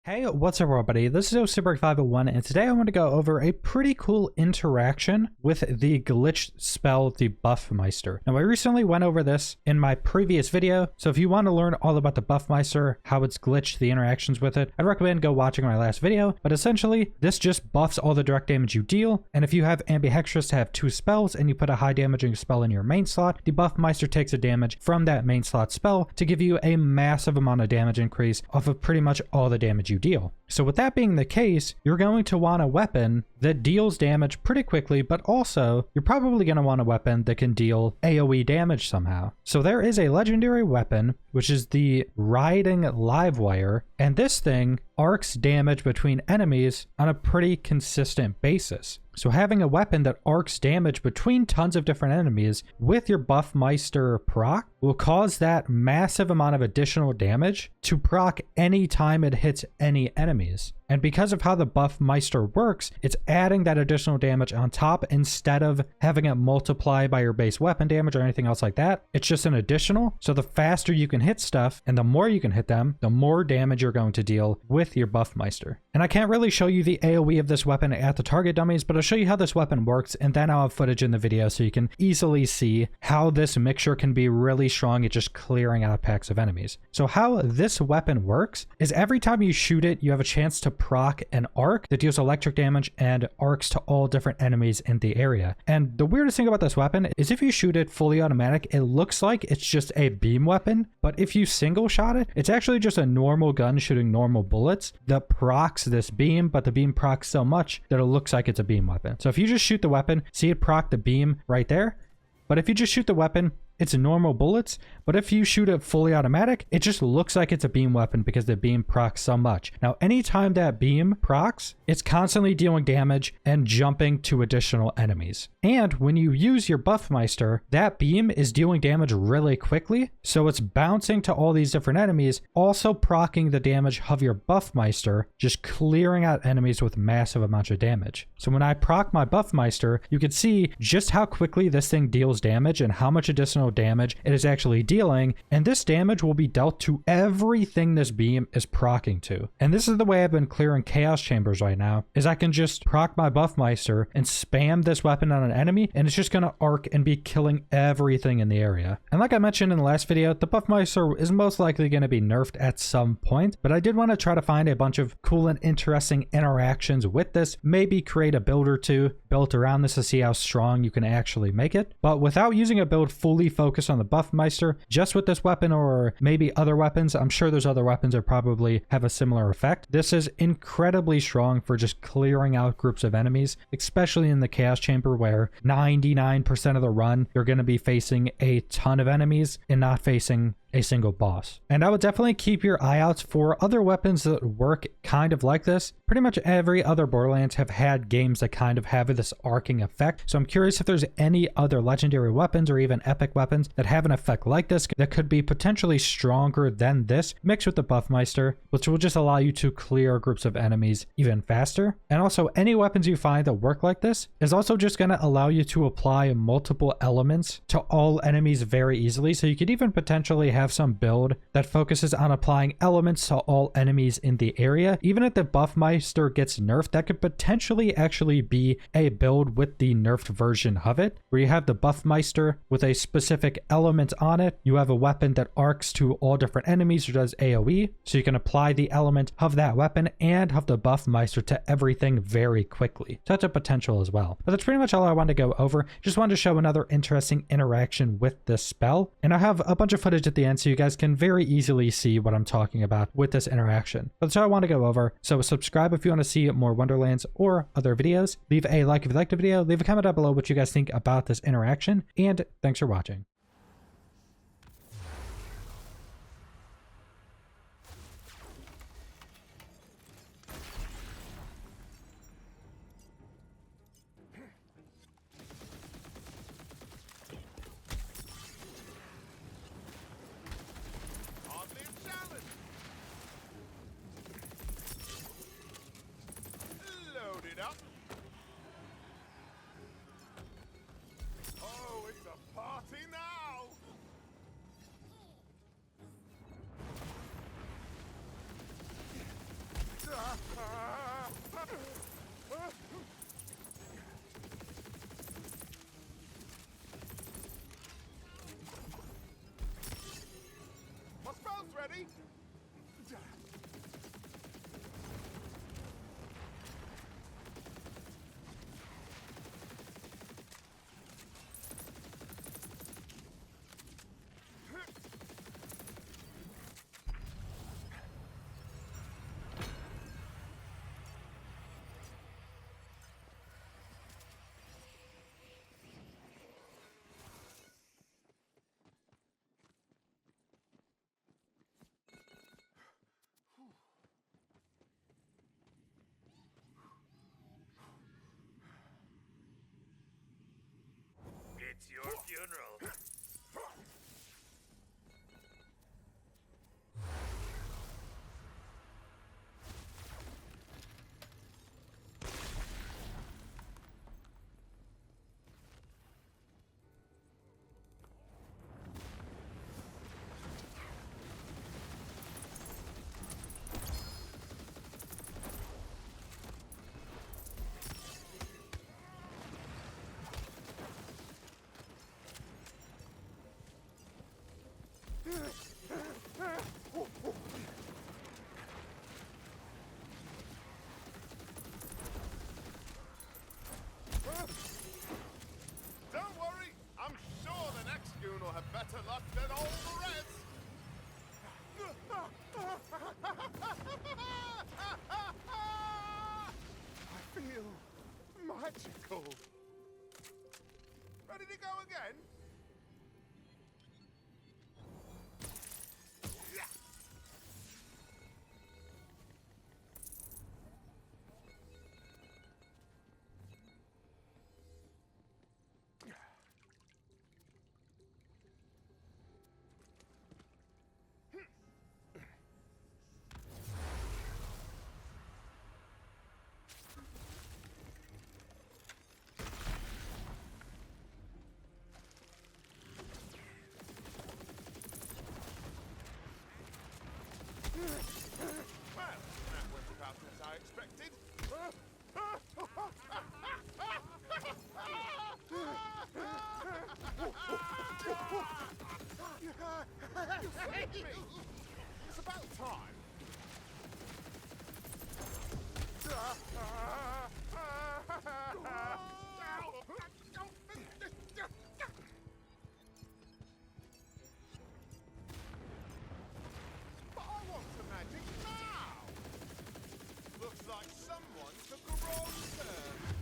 Hey, what's up everybody? This is Super501 and today I want to go over a pretty cool interaction with the glitched spell, the Buffmeister. Now I recently went over this in my previous video, so if you want to learn all about the Buffmeister, how it's glitched, the interactions with it, I'd recommend go watching my last video. But essentially, this just buffs all the direct damage you deal, and if you have Ambihextrous to have 2 spells and you put a high damaging spell in your main slot, the Buffmeister takes a damage from that main slot spell to give you a massive amount of damage increase off of pretty much all the damage you deal. So with that being the case, you're going to want a weapon that deals damage pretty quickly, but also you're probably going to want a weapon that can deal AOE damage somehow. So there is a legendary weapon, which is the Riding Livewire, and this thing arcs damage between enemies on a pretty consistent basis. So having a weapon that arcs damage between tons of different enemies with your Buffmeister proc will cause that massive amount of additional damage to proc any time it hits any enemies. And because of how the Buffmeister works, it's adding that additional damage on top instead of having it multiply by your base weapon damage or anything else like that. It's just an additional. So the faster you can hit stuff and the more you can hit them, the more damage you're going to deal with your Buffmeister. And I can't really show you the AOE of this weapon at the target dummies, but I'll show you how this weapon works, and then I'll have footage in the video so you can easily see how this mixture can be really strong at just clearing out packs of enemies. So how this weapon works is every time you shoot it, you have a chance to proc an arc that deals electric damage and arcs to all different enemies in the area. And the weirdest thing about this weapon is if you shoot it fully automatic, it looks like it's just a beam weapon, but if you single shot it, it's actually just a normal gun shooting normal bullets that procs this beam, but the beam procs so much that it looks like it's a beam weapon. So if you just shoot the weapon, see it proc the beam right there, but if you just shoot the weapon, it's normal bullets, but if you shoot it fully automatic, it just looks like it's a beam weapon because the beam procs so much. Now, anytime that beam procs, it's constantly dealing damage and jumping to additional enemies. And when you use your Buffmeister, that beam is dealing damage really quickly, so it's bouncing to all these different enemies, also proccing the damage of your Buffmeister, just clearing out enemies with massive amounts of damage. So when I proc my Buffmeister, you can see just how quickly this thing deals damage and how much additional damage it is actually dealing, and this damage will be dealt to everything this beam is proccing to. And this is the way I've been clearing chaos chambers right now, is I can just proc my Buffmeister and spam this weapon on an enemy, and it's just going to arc and be killing everything in the area. And like I mentioned in the last video, the Buffmeister is most likely going to be nerfed at some point, but I did want to try to find a bunch of cool and interesting interactions with this, maybe create a build or two built around this to see how strong you can actually make it. But without using a build fully focused on the Buffmeister, just with this weapon or maybe other weapons, I'm sure there's other weapons that probably have a similar effect. This is incredibly strong for just clearing out groups of enemies, especially in the Chaos Chamber where 99% of the run, you're going to be facing a ton of enemies and not facing a single boss. And I would definitely keep your eye out for other weapons that work kind of like this. Pretty much every other Borderlands have had games that kind of have this arcing effect. So I'm curious if there's any other legendary weapons or even epic weapons that have an effect like this that could be potentially stronger than this mixed with the Buffmeister, which will just allow you to clear groups of enemies even faster. And also any weapons you find that work like this is also just going to allow you to apply multiple elements to all enemies very easily. So you could even potentially have some build that focuses on applying elements to all enemies in the area. Even if the Buffmeister gets nerfed, that could potentially actually be a build with the nerfed version of it, where you have the Buffmeister with a specific element on it. You have a weapon that arcs to all different enemies or does AOE, so you can apply the element of that weapon and of the Buffmeister to everything very quickly. So that's a potential as well. But that's pretty much all I wanted to go over. Just wanted to show another interesting interaction with this spell, and I have a bunch of footage at the end so you guys can very easily see what I'm talking about with this interaction. But that's all I want to go over. So subscribe if you want to see more Wonderlands or other videos. Leave a like if you liked the video. Leave a comment down below what you guys think about this interaction. And thanks for watching. Up. Oh, it's a party now! My spell's ready! It's your funeral. Don't worry, I'm sure the next goon will have better luck than all the rest. I feel magical. Ready to go again? Yeah. Well, that went about as I expected. You saved me! It's about time. But I want some magic now! Looks like someone took a wrong turn.